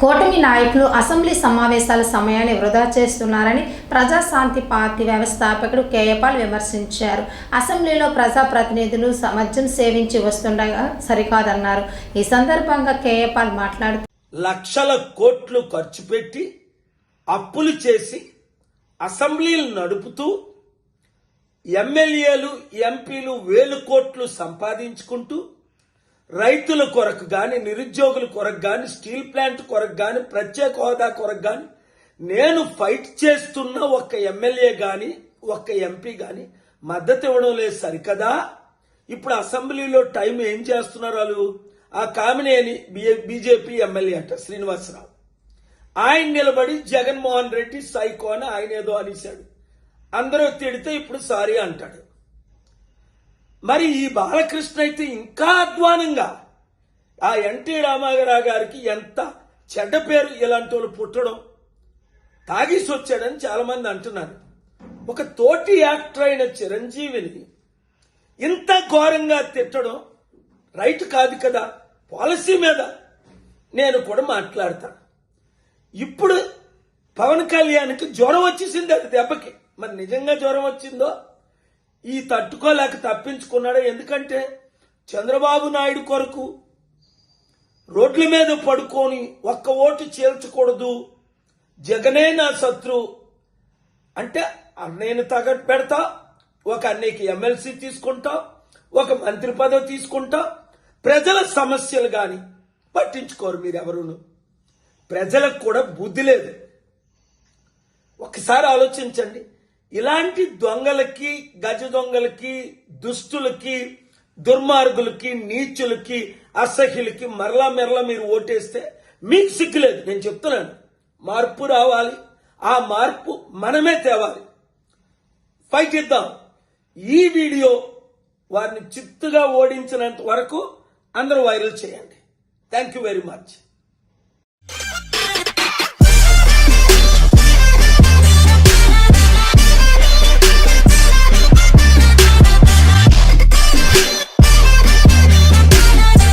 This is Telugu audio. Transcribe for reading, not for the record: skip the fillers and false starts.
కూటమి నాయకులు అసెంబ్లీ సమావేశాల సమయాన్ని వృధా చేస్తున్నారని ప్రజాశాంతి పార్టీ వ్యవస్థాపకుడు కేఏపాల్ విమర్శించారు. అసెంబ్లీలో ప్రజాప్రతినిధులు మద్యం సేవించి వస్తుండగా సరికాదన్నారు. ఈ సందర్భంగా కేఏపాల్ మాట్లాడుతూ లక్షల కోట్లు ఖర్చు పెట్టి అప్పులు చేసి అసెంబ్లీలు నడుపుతూ ఎమ్మెల్యేలు ఎంపీలు వేల కోట్లు సంపాదించుకుంటూ రైతుల కొరకు గాని, నిరుద్యోగుల కొరకు గాని, స్టీల్ ప్లాంట్ కొరకు గాని, ప్రత్యేక హోదా కొరకు గాని నేను ఫైట్ చేస్తున్న ఒక్క ఎమ్మెల్యే గాని ఒక్క ఎంపీ గాని మద్దతు ఇవ్వడం లేదు సరికదా. ఇప్పుడు అసెంబ్లీలో టైం ఏం చేస్తున్నారు వాళ్ళు? ఆ కామినేని బీజేపీ ఎమ్మెల్యే అంట శ్రీనివాసరావు, ఆయన నిలబడి జగన్మోహన్ రెడ్డి సైకో అని ఆయన ఏదో అనేశాడు. అందరూ తిడితే ఇప్పుడు సారీ అంటాడు. మరి ఈ బాలకృష్ణ అయితే ఇంకా అధ్వానంగా ఆ ఎన్టీ రామారావు గారికి ఎంత చెడ్డ పేరు ఇలాంటి వాళ్ళు పుట్టడం, తాగేసి వచ్చాడని చాలా మంది అంటున్నారు. ఒక తోటి యాక్టర్ అయిన చిరంజీవిని ఇంత ఘోరంగా తిట్టడం రైట్ కాదు కదా. పాలసీ మీద నేను కూడా మాట్లాడతాను. ఇప్పుడు పవన్ కళ్యాణ్కి జ్వరం వచ్చేసింది అది దెబ్బకి. మరి నిజంగా జ్వరం వచ్చిందో ఈ తట్టుకోలేక తప్పించుకున్నాడు. ఎందుకంటే చంద్రబాబు నాయుడు కొరకు రోడ్ల మీద పడుకొని ఒక్క ఓటు చీల్చకూడదు, జగనే నా శత్రు అంటే అన్నయ్యని తగట్టు పెడతా, ఒక అన్నయ్యకి ఎమ్మెల్సీ తీసుకుంటా, ఒక మంత్రి పదవి తీసుకుంటా. ప్రజల సమస్యలు గాని పట్టించుకోరు మీరెవరును. ప్రజలకు కూడా బుద్ధి లేదు. ఒకసారి ఆలోచించండి. ఇలాంటి దొంగలకి, గజ దొంగలకి, దుష్టులకి, దుర్మార్గులకి, నీచులకి, అసహ్యులకి మరలా మీరు ఓటేస్తే మీకు సిగ్గులేదు. నేను చెప్తున్నాను, మార్పు రావాలి. ఆ మార్పు మనమే తేవాలి. ఫైట్ ఇద్దాం. ఈ వీడియో వారిని చిత్తుగా ఓడించినంత వరకు అందరూ వైరల్ చేయండి. Thank you very much.